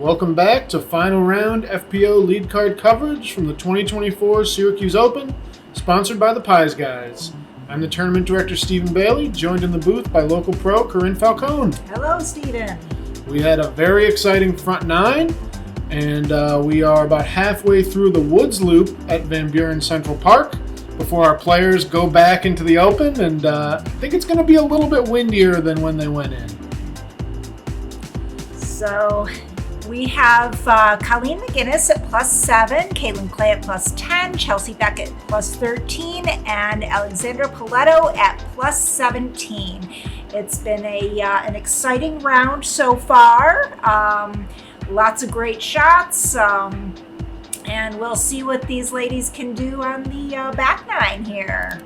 Welcome back to final round FPO lead card coverage from the 2024 Syracuse Open, sponsored by the Pies Guys. I'm the tournament director, Stephen Bailey, joined in the booth by local pro Karin Falcone. Hello, Stephen. We had a very exciting front nine, and we are about halfway through the Woods Loop at Van Buren Central Park before our players go back into the Open, and I think it's going to be a little bit windier than when they went in. So we have Colleen McInnes at +7, Kaitlyn Clay at +10, Chelsee Beck at +13, and Alexandra Poletto at +17. It's been an exciting round so far. Lots of great shots, and we'll see what these ladies can do on the back nine here.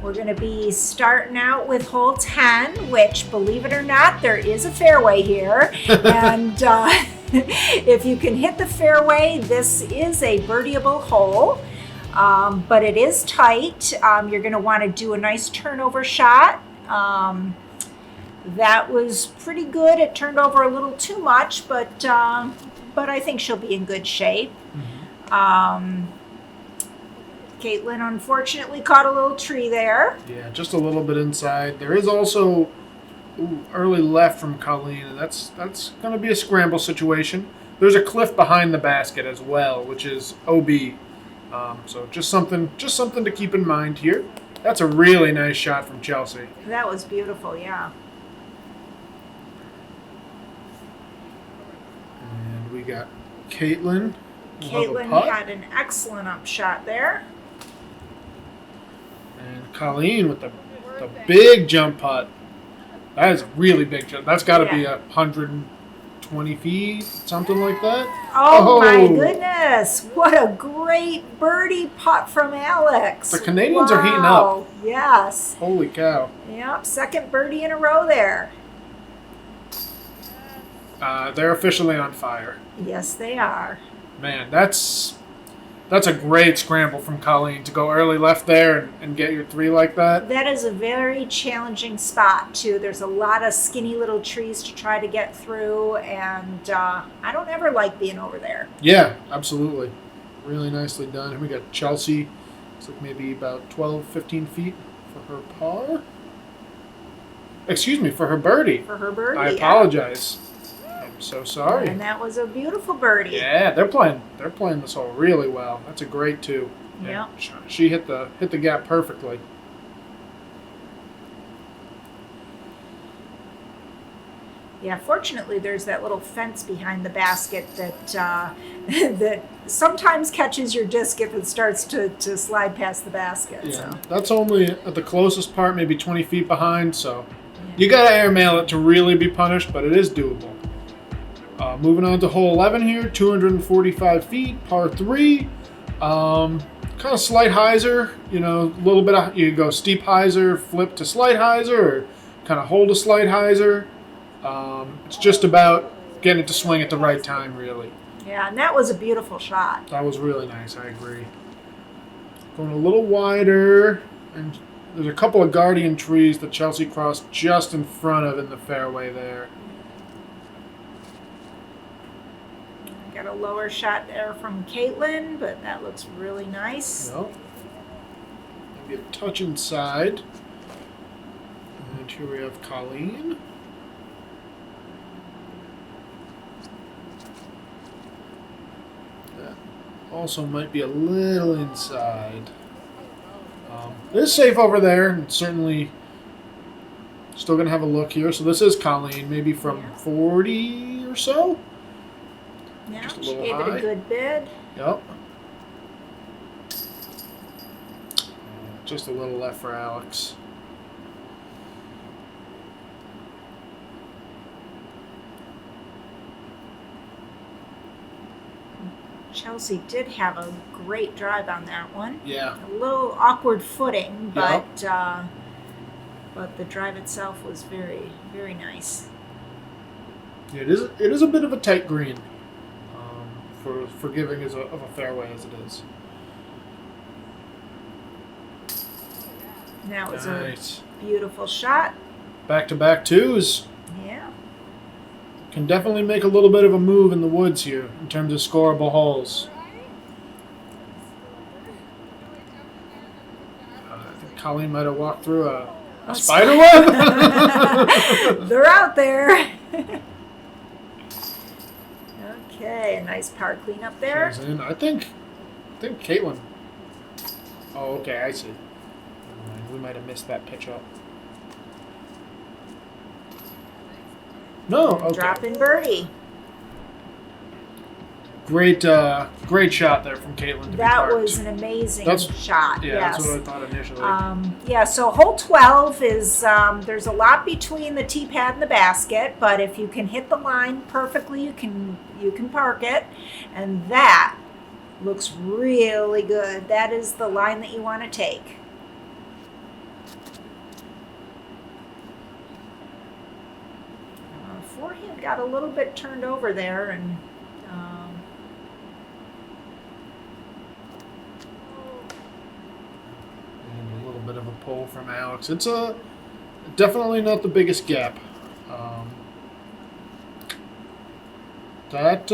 We're going to be starting out with hole 10, which, believe it or not, there is a fairway here. And if you can hit the fairway, this is a birdieable hole, but it is tight. You're going to want to do a nice turnover shot. That was pretty good. It turned over a little too much, but I think she'll be in good shape. Kaitlyn unfortunately caught a little tree there. Yeah, just a little bit inside. There is also early left from Colleen, and that's going to be a scramble situation. There's a cliff behind the basket as well, which is OB. So just something to keep in mind here. That's a really nice shot from Chelsee. That was beautiful, yeah. And we got Kaitlyn. Kaitlyn had an excellent up shot there. And Colleen with the big jump putt. That is a really big jump. That's got to be 120 feet, something like that. Oh my goodness. What a great birdie putt from Alex. The Canadians are heating up. Yes. Holy cow. Yep, second birdie in a row there. They're officially on fire. Yes, they are. Man, that's a great scramble from Colleen to go early left there and get your three like that. That is a very challenging spot, too. There's a lot of skinny little trees to try to get through, and I don't ever like being over there. Yeah, absolutely. Really nicely done. And we got Chelsee. It's like maybe about 12, 15 feet for her par. Excuse me, for her birdie. For her birdie, I apologize. So sorry. And that was a beautiful birdie. Yeah, they're playing this hole really well. That's a great two. Yeah. She hit the gap perfectly. Yeah, fortunately there's that little fence behind the basket that that sometimes catches your disc if it starts to slide past the basket. Yeah. So. That's only at the closest part, maybe 20 feet behind, so you gotta airmail it to really be punished, but it is doable. Moving on to hole 11 here, 245 feet, par 3. Kind of slight hyzer, a little bit of, you go steep hyzer, flip to slight hyzer, or kind of hold a slight hyzer. It's just about getting it to swing at the right time, really. Yeah, and that was a beautiful shot. That was really nice, I agree. Going a little wider, and there's a couple of guardian trees that Chelsee crossed just in front of in the fairway there. Got a lower shot there from Kaitlyn, but that looks really nice. Yep. Maybe a touch inside. And here we have Colleen. That also might be a little inside. It is safe over there, and certainly still going to have a look here. So this is Colleen, maybe from 40 or so. Yeah, Just a she little gave high. it a good bid. Yep. Just a little left for Alex. Chelsee did have a great drive on that one. Yeah. A little awkward footing, but the drive itself was very, very nice. Yeah, it is a bit of a tight green. For forgiving of a fairway as it is. That was nice. a beautiful shot. Back-to-back twos. Yeah. can definitely make a little bit of a move in the woods here in terms of scoreable holes. I think Colleen might have walked through a spider web. They're out there. Okay, a nice par clean up there. She's in. I think Kaitlyn. Oh, okay, I see. We might have missed that pitch up. No, okay. Drop in birdie. Great shot there from Kaitlyn. That was an amazing shot. Yeah, yes. that's what I thought initially. Yeah, so hole 12 is, there's a lot between the tee pad and the basket, but if you can hit the line perfectly, you can park it, and that looks really good. That is the line that you want to take. Forehand got a little bit turned over there, and a little bit of a pull from Alex. It's definitely not the biggest gap. That's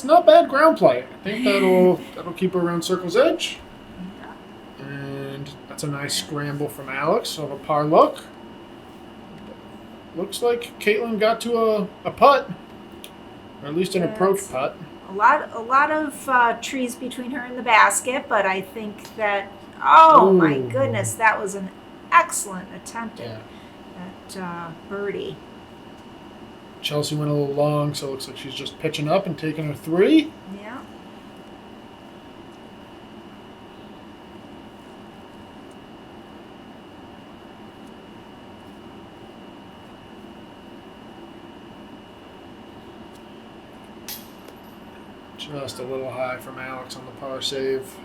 not bad ground play. I think that'll keep her around circle's edge. And that's a nice scramble from Alex of a par look. Looks like Kaitlyn got to a putt, or at least an approach putt. A lot of trees between her and the basket, but I think that, oh my goodness, that was an excellent attempt at birdie. Chelsee went a little long, so it looks like she's just pitching up and taking her three. Yeah. Just a little high from Alex on the par save.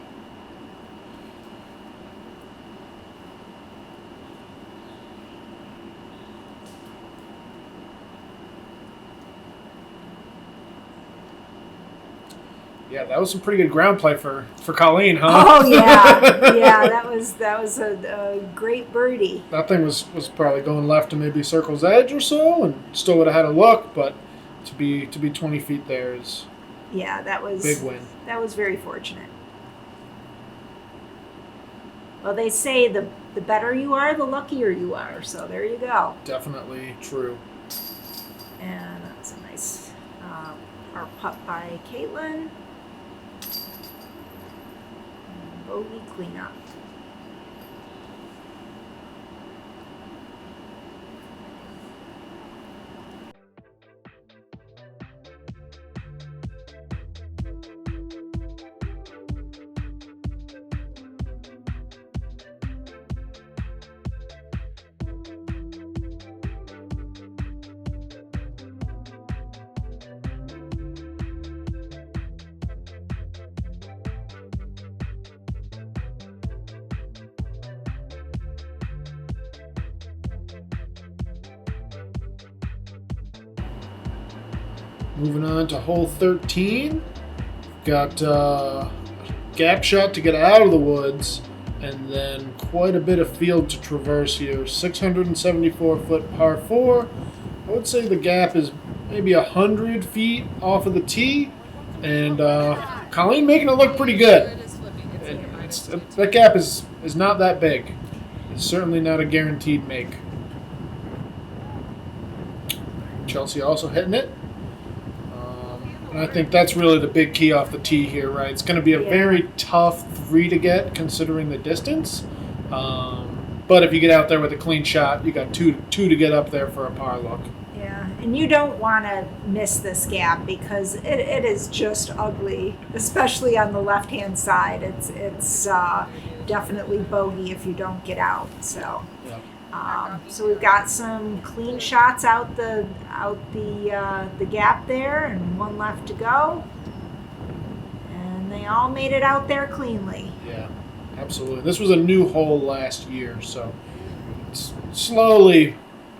Yeah, that was some pretty good ground play for Colleen, huh? Oh yeah, yeah, that was a great birdie. That thing was probably going left to maybe circle's edge or so, and still would have had a look, but to be 20 feet there is that was big win. That was very fortunate. Well, they say the better you are, the luckier you are. So there you go. Definitely true. And that's a nice par putt by Kaitlyn. Bogey cleanup. Moving on to hole 13. Got a gap shot to get out of the woods, and then quite a bit of field to traverse here. 674-foot par 4. I would say the gap is maybe 100 feet off of the tee, and Colleen making it look pretty good. That gap is not that big. It's certainly not a guaranteed make. Chelsee also hitting it. And I think that's really the big key off the tee here, right? It's going to be a very tough 3 to get considering the distance. But if you get out there with a clean shot, you got two to get up there for a par look. Yeah, and you don't want to miss this gap because it is just ugly, especially on the left-hand side. It's definitely bogey if you don't get out. So. Yeah. So we've got some clean shots out the gap there, and one left to go. And they all made it out there cleanly. Yeah, absolutely. This was a new hole last year, so slowly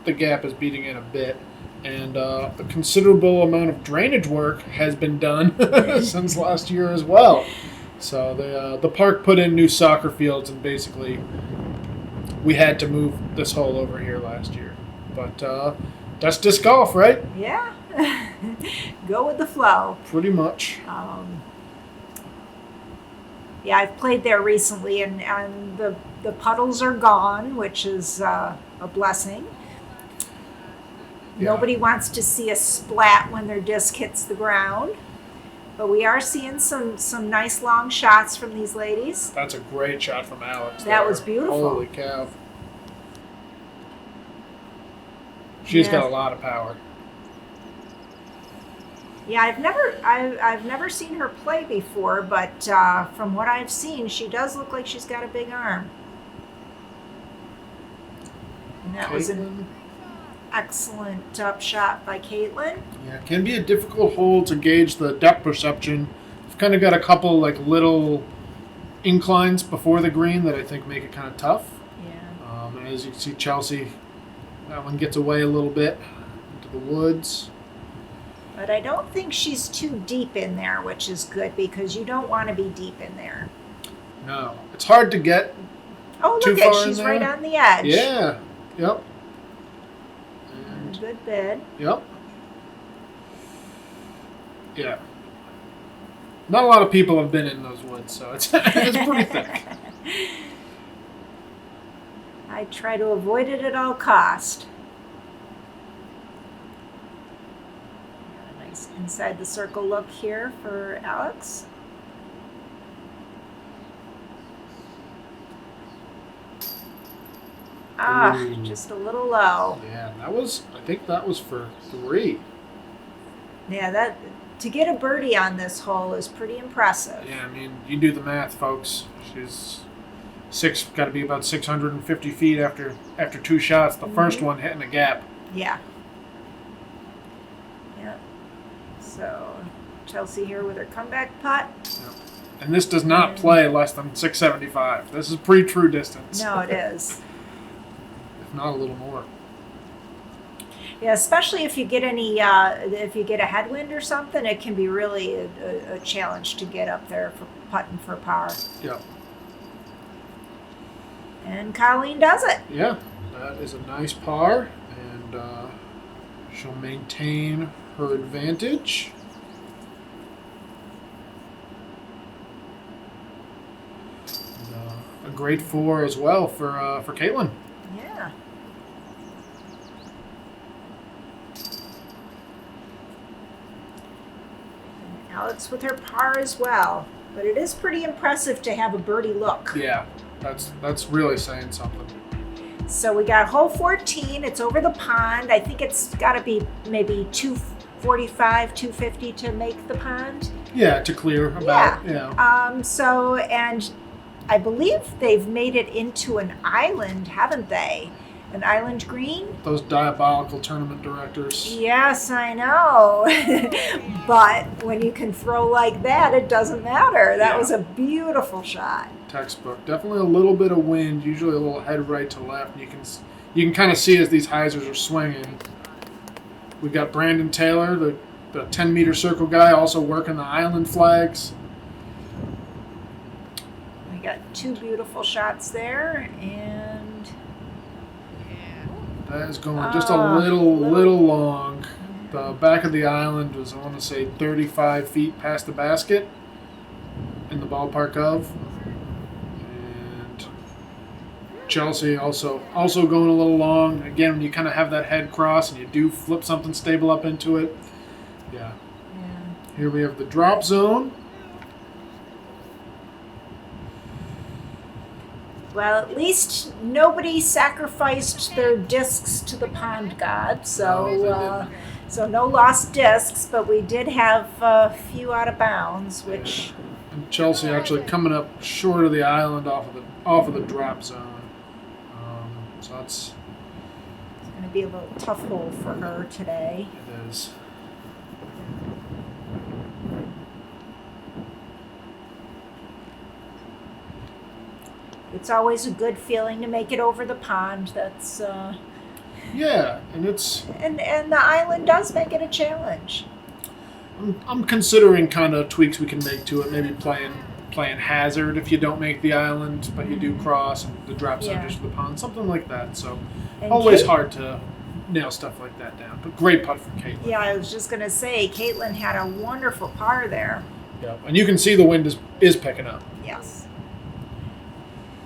the gap is beating in a bit, and a considerable amount of drainage work has been done since last year as well. So the park put in new soccer fields, and basically we had to move this hole over here last year. But That's disc golf, right? Yeah. Go with the flow. Pretty much. Yeah, I've played there recently, and the puddles are gone, which is a blessing. Yeah. Nobody wants to see a splat when their disc hits the ground, but we are seeing some nice long shots from these ladies. That's a great shot from Alex. That there. was beautiful. Holy cow. She's got a lot of power. Yeah, I've never seen her play before, but from what I've seen, she does look like she's got a big arm. And that was an excellent up shot by Kaitlyn. Yeah, it can be a difficult hole to gauge the depth perception. I've kind of got a couple like little inclines before the green that I think make it kind of tough. Yeah. And as you can see, Chelsee, that one gets away a little bit into the woods. But I don't think she's too deep in there, which is good because you don't want to be deep in there. No, it's hard to get. Oh, too look at far she's in right there. on the edge. Yeah. Yep. And Good bid. Yep. Yeah. Not a lot of people have been in those woods, so it's pretty thick. I try to avoid it at all cost. Nice inside the circle look here for Alex. Ooh. Just a little low. Yeah, I think that was for 3. Yeah, that to get a birdie on this hole is pretty impressive. Yeah, I mean, you do the math, folks. She's got to be about 650 feet after 2 shots. The first one hitting a gap. Yeah. Yeah. So Chelsee here with her comeback putt. Yep. And this does not play less than 675. This is pretty true distance. No, it is. If not a little more. Yeah, especially if you get if you get a headwind or something, it can be really a challenge to get up there for putting for par. Yeah. And Colleen does it. Yeah, that is a nice par, and she'll maintain her advantage. And, a great 4 as well for Kaitlyn. Yeah. And Alex with her par as well, but it is pretty impressive to have a birdie look. Yeah, that's really saying something. So we got hole 14. It's over the pond. I think it's got to be maybe 245, 250 to make the pond. Yeah, to clear about. Yeah. So, and I believe they've made it into an island, haven't they? An island green? Those diabolical tournament directors. Yes, I know. But when you can throw like that, it doesn't matter. That was a beautiful shot. Textbook. Definitely a little bit of wind, usually a little head right to left. You can kind of see as these hyzers are swinging. We've got Brandon Taylor, the 10-meter circle guy, also working the island flags. We got 2 beautiful shots there, and that is going just a little long. The back of the island was, I want to say, 35 feet past the basket in the ballpark of. And Chelsee also going a little long. Again, when you kind of have that head cross and you do flip something stable up into it. Yeah. Here we have the drop zone. well, at least nobody sacrificed their discs to the pond god, so no lost discs, but we did have a few out of bounds, which. And Chelsee actually coming up short of the island off of the drop zone. So it's going to be a little tough hole for her today. It is. It's always a good feeling to make it over the pond. That's yeah, and it's and the island does make it a challenge. I'm considering kind of tweaks we can make to it. Maybe playing hazard if you don't make the island, but you do cross and the drop zone just to the pond, something like that. So And always hard to nail stuff like that down. But great putt from Kaitlyn. Yeah, I was just going to say, Kaitlyn had a wonderful par there. Yep. And you can see the wind is picking up. Yes.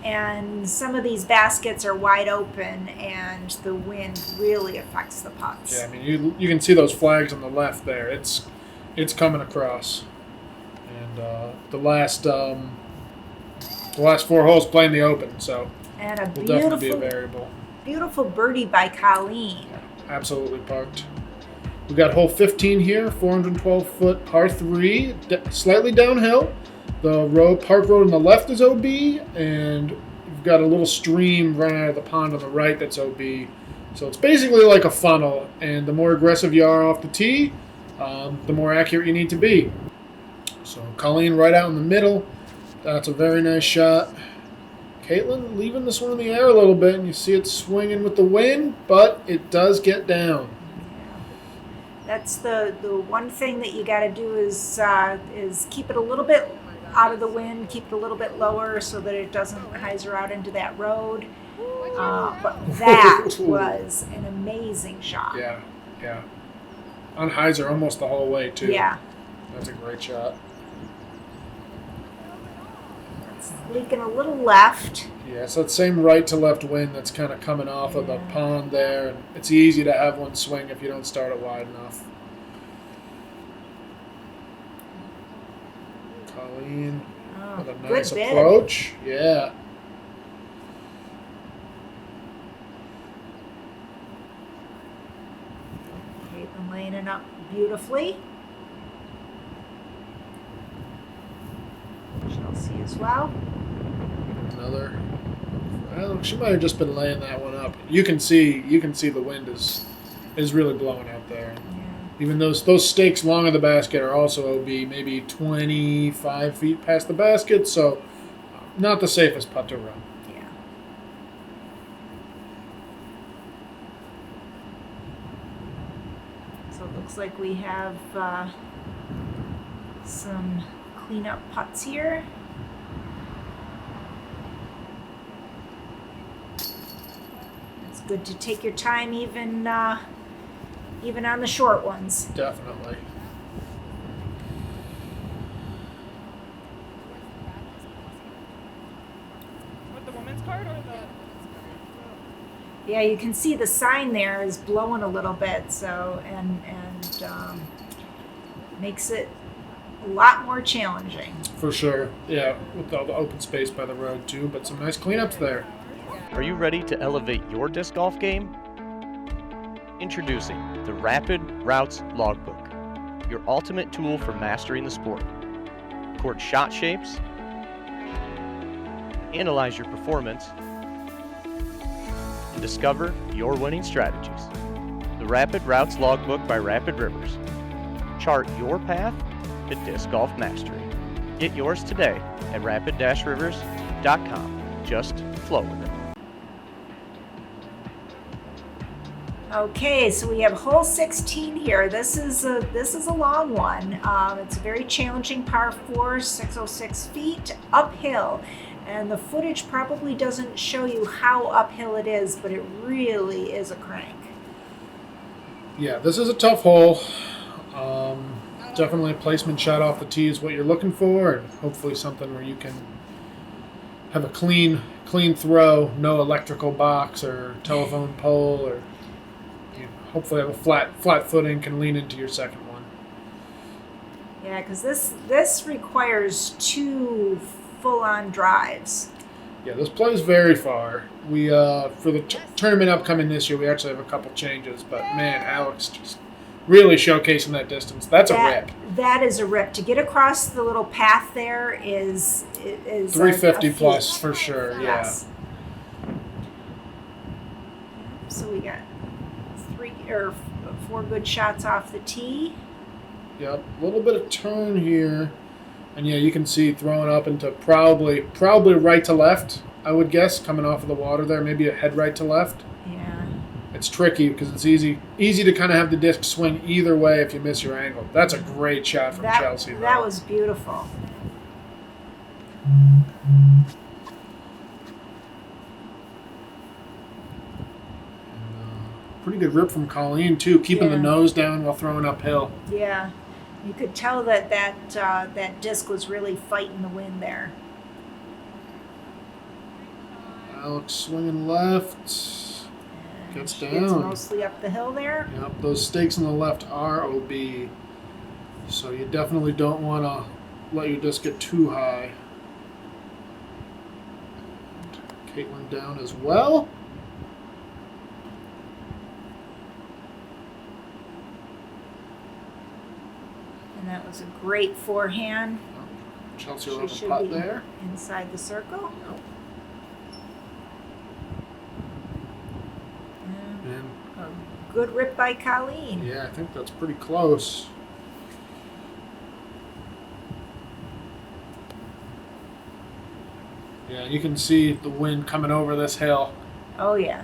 And some of these baskets are wide open, and the wind really affects the putts. Yeah, I mean, you can see those flags on the left there. It's coming across. And the last 4 holes playing the open, so and a will definitely be a variable. Beautiful birdie by Colleen. Yeah, absolutely parked. We got hole 15 here, 412-foot par 3, slightly downhill. The park road on the left is OB, and you've got a little stream running out of the pond on the right that's OB. So it's basically like a funnel, and the more aggressive you are off the tee, the more accurate you need to be. So Colleen right out in the middle. That's a very nice shot. Kaitlyn leaving this one in the air a little bit, and you see it swinging with the wind, but it does get down. That's the one thing that you got to do is keep it a little bit out of the wind, keep it a little bit lower so that it doesn't hyzer out into that road. But that was an amazing shot. Yeah. On hyzer almost the whole way, too. Yeah. That's a great shot. It's leaking a little left. Yeah, so that same right to left wind that's kind of coming off of the pond there. And it's easy to have one swing if you don't start it wide enough. Colleen with a nice approach. Yeah. Kaitlyn laying it up beautifully. Chelsee as well. Another. Well, she might have just been laying that one up. You can see the wind is really blowing out there. Yeah. Even those stakes long of the basket are also OB, maybe 25 feet past the basket, so not the safest putt to run. Yeah. So it looks like we have some cleanup putts here. It's good to take your time, even on the short ones. Definitely. With the women's card or the? Yeah, you can see the sign there is blowing a little bit, so and makes it a lot more challenging. For sure. Yeah, with all the open space by the road too, but some nice cleanups there. Are you ready to elevate your disc golf game? Introducing the Rapid Routes Logbook, your ultimate tool for mastering the sport. Record shot shapes, analyze your performance, and discover your winning strategies. The Rapid Routes Logbook by Rapid Rivers. Chart your path to disc golf mastery. Get yours today at rapid-rivers.com. Just flow with it. Okay, so we have hole 16 here. This is a long one. It's a very challenging par 4, 606 feet uphill, and the footage probably doesn't show you how uphill it is, but it really is a crank. Yeah, this is a tough hole. Definitely a placement shot off the tee is what you're looking for, and hopefully something where you can have a clean throw, no electrical box or telephone pole, or hopefully have a flat footing, can lean into your second one. Yeah, because this requires 2 full-on drives. Yeah, this plays very far. We for the tournament upcoming this year, we actually have a couple changes, but man, Alex just really showcasing that distance. That's a rip. That is a rip. To get across the little path there is 350 plus for sure. Yes. Yeah. So we got 4 good shots off the tee. Yep, a little bit of turn here, and yeah, you can see throwing up into probably right to left. I would guess coming off of the water there, maybe a head right to left. Yeah. It's tricky because it's easy to kind of have the disc swing either way if you miss your angle. That's a great shot from Chelsee. That was beautiful. Pretty good rip from Colleen, too, keeping the Yeah. nose down while throwing uphill. Yeah, you could tell that disc was really fighting the wind there. Alex swinging left. And Gets she down. mostly up the hill there. Yep, those stakes on the left are OB. So you definitely don't want to let your disc get too high. Kaitlyn down as well. And that was a great forehand. Chelsea She will have a should putt be there. inside the circle. Yep. And And a good rip by Colleen. yeah, I think that's pretty close. Yeah, you can see the wind coming over this hill. Oh, yeah.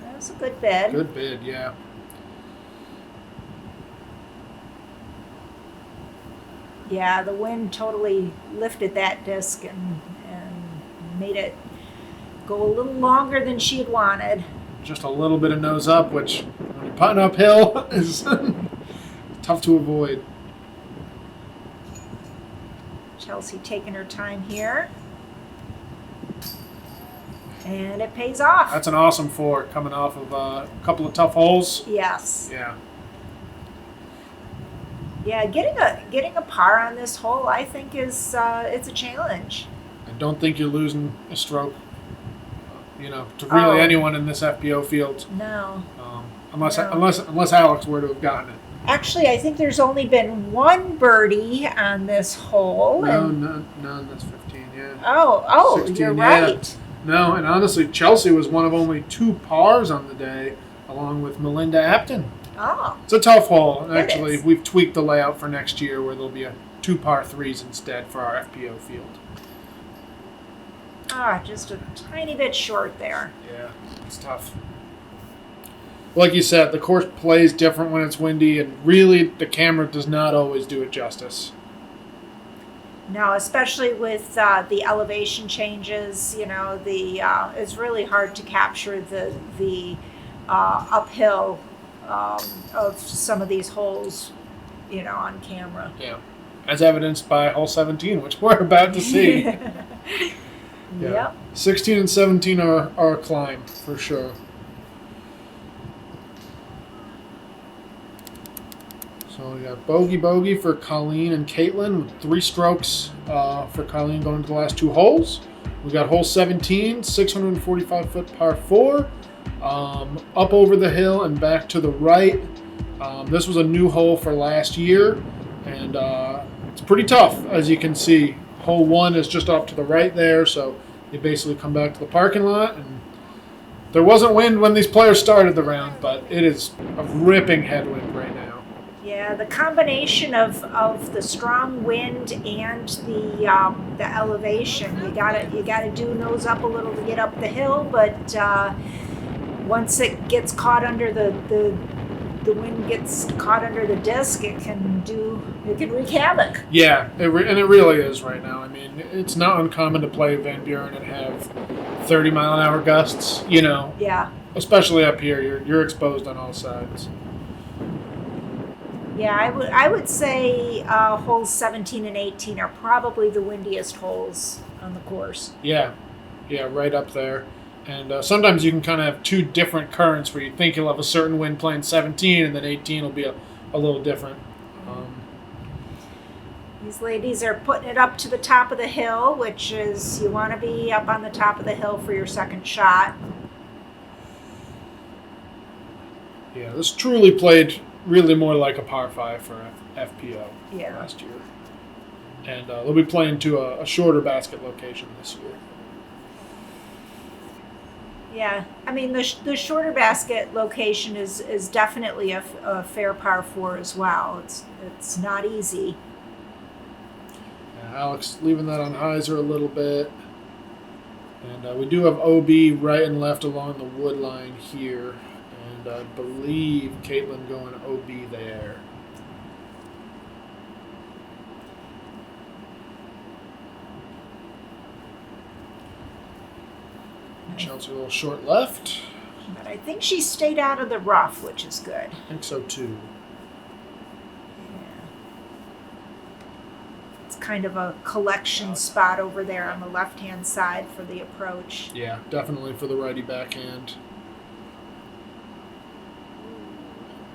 That was a good bid. Good bid, yeah. Yeah, the wind totally lifted that disc and made it go a little longer than she had wanted. Just a little bit of nose up, which when you're putting uphill is tough to avoid. Chelsea taking her time here. And it pays off. That's an awesome four coming off of a couple of tough holes. Yes. Yeah. Yeah, getting a par on this hole, I think, is it's a challenge. I don't think you're losing a stroke, to really anyone in this FPO field. No. Unless No. unless Alex were to have gotten it. Actually, I think there's only been one birdie on this hole. No, that's 15, yeah. Oh, 16, you're yeah. right. No, and honestly, Chelsea was one of only 2 pars on the day, along with Melinda Apton. Oh, It's a tough hole. It Actually, is. we've tweaked the layout for next year where there'll be a 2 par 3s instead for our FPO field. just a tiny bit short there. Yeah, it's tough. Like you said, the course plays different when it's windy, and really the camera does not always do it justice. No, especially with the elevation changes, it's really hard to capture the uphill of some of these holes, on camera. Yeah, as evidenced by hole 17, which we're about to see. Yep. 16 and 17 are a climb for sure. So we got bogey for Colleen and Kaitlyn with 3 strokes for Colleen going into the last 2 holes. We got hole 17, 645-foot par 4, up over the hill and back to the right. This was a new hole for last year, and it's pretty tough, as you can see. Hole 1 is just off to the right there, so you basically come back to the parking lot. And there wasn't wind when these players started the round, but it is a ripping headwind right now. Yeah, the combination of the strong wind and the elevation, you gotta do nose up a little to get up the hill, but once it gets caught under the wind gets caught under the disc, it can wreak havoc. Yeah, it really is right now. I mean, it's not uncommon to play Van Buren and have 30-mile-an-hour gusts. Yeah. Especially up here, you're exposed on all sides. Yeah, I would say holes 17 and 18 are probably the windiest holes on the course. Yeah, right up there. And sometimes you can kind of have 2 different currents where you think you'll have a certain wind playing 17, and then 18 will be a little different. These ladies are putting it up to the top of the hill, which is, you want to be up on the top of the hill for your second shot. Yeah, this truly played really more like a par 5 for FPO last year. And they'll be playing to a shorter basket location this year. Yeah, I mean, the shorter basket location is definitely a fair par 4 as well. It's not easy. Alex leaving that on hyzer a little bit. And we do have OB right and left along the wood line here. And I believe Kaitlyn going OB there. Chelsea a little short left. But I think she stayed out of the rough, which is good. I think so too. Yeah. It's kind of a collection spot over there on the left-hand side for the approach. Yeah, definitely for the righty backhand.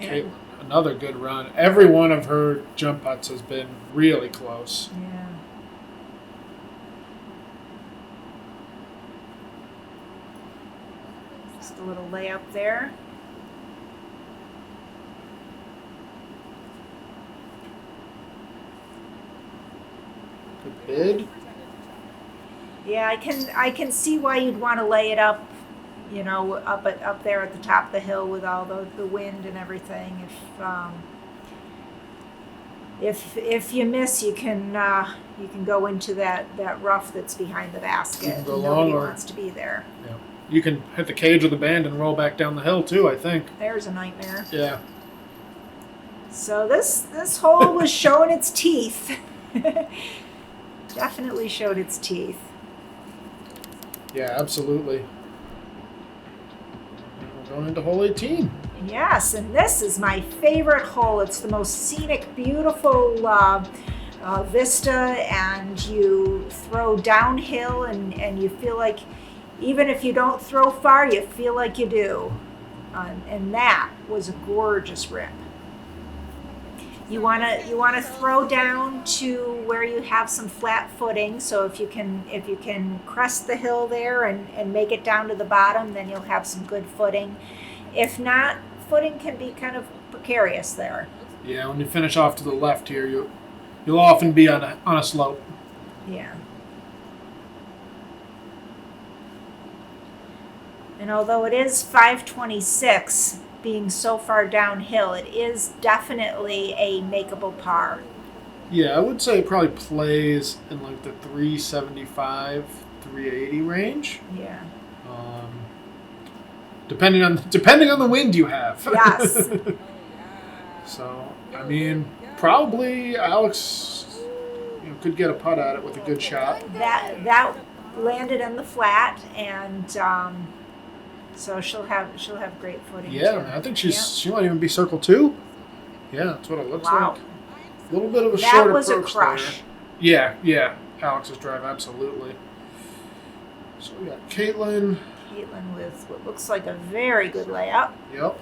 And, Kaitlyn, another good run. Every one of her jump putts has been really close. yeah. Just a little layup there. Good bid. Yeah, I can see why you'd want to lay it up, you know, up there at the top of the hill with all the wind and everything. If you miss, you can go into that rough that's behind the basket. You can go Nobody long or- wants to be there. Yeah. You can hit the cage with the band and roll back down the hill too, I think. There's a nightmare. Yeah. So this hole was showing its teeth. Definitely showed its teeth. Yeah, absolutely. We're going into hole 18. Yes, and this is my favorite hole. It's the most scenic, beautiful vista, and you throw downhill, and you feel like, even if you don't throw far, you feel like you do. And that was a gorgeous rip. You wanna throw down to where you have some flat footing. So if you can crest the hill there and make it down to the bottom, then you'll have some good footing. If not, footing can be kind of precarious there. Yeah, when you finish off to the left here, you'll often be on a slope. Yeah. And although it is 526, being so far downhill, it is definitely a makeable par. Yeah, I would say it probably plays in like the 375, 380 range. Yeah. Depending on the wind you have. Yes. So, I mean, probably Alex, could get a putt at it with a good shot. That landed in the flat, and so she'll have great footing. Yeah, too. man, I think she might even be circle 2. Yeah, that's what it looks Wow. like. A little bit of a That short was a approach crush. there. Yeah, Alex's drive, absolutely. So we got Kaitlyn. Kaitlyn with what looks like a very good layup. Yep.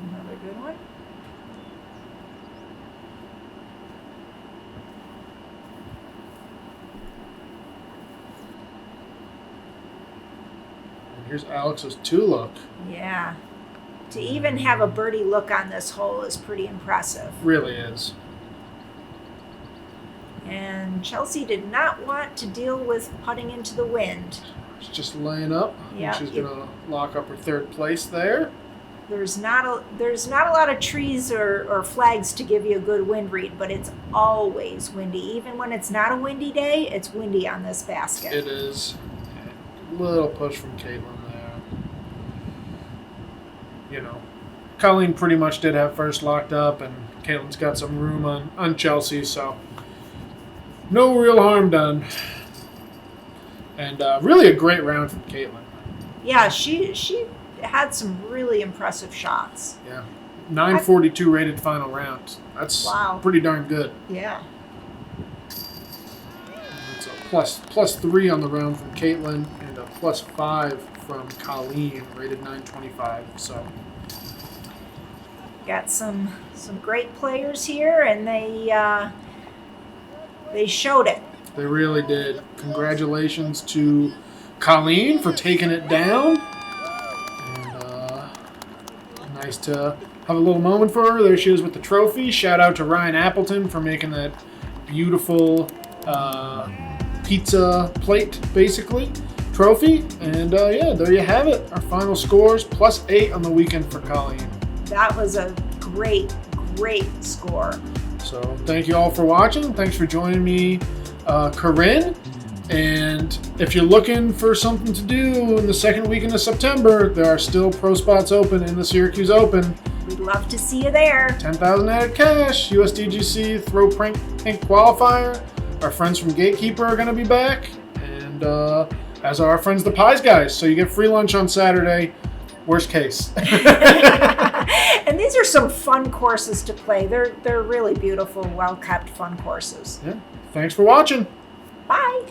Another good one. And here's Alex's 2 look. Yeah. To even have a birdie look on this hole is pretty impressive. Really is. And Chelsea did not want to deal with putting into the wind. She's just laying up. Yeah, She's going to lock up her 3rd place there. There's not a lot of trees or flags to give you a good wind read, but it's always windy. Even when it's not a windy day, it's windy on this basket. It is. A little push from Kaitlyn there. Colleen pretty much did have first locked up, and Kaitlyn's got some room on Chelsea, so no real harm done. And really a great round from Kaitlyn. Yeah, she had some really impressive shots. Yeah. 942 rated final round. That's Wow. pretty darn good. Yeah. It's a plus 3 on the round from Kaitlyn and a plus 5 from Colleen, rated 925. So Got some great players here, and they showed it. they really did. Congratulations to Colleen for taking it down. And nice to have a little moment for her. There she is with the trophy. Shout out to Ryan Appleton for making that beautiful pizza plate, basically, trophy. And yeah, there you have it. Our final scores, plus 8 on the weekend for Colleen. That was a great score. So thank you all for watching. Thanks for joining me, Karin. And if you're looking for something to do in the second weekend of September, there are still pro spots open in the Syracuse Open. We'd love to see you there. 10,000 added cash. USDGC Throw Pink Qualifier. Our friends from Gatekeeper are going to be back. And as are our friends, the Pies guys. So you get free lunch on Saturday. Worst case. And these are some fun courses to play. They're really beautiful, well-kept, fun courses. Yeah. Thanks for watching. Bye.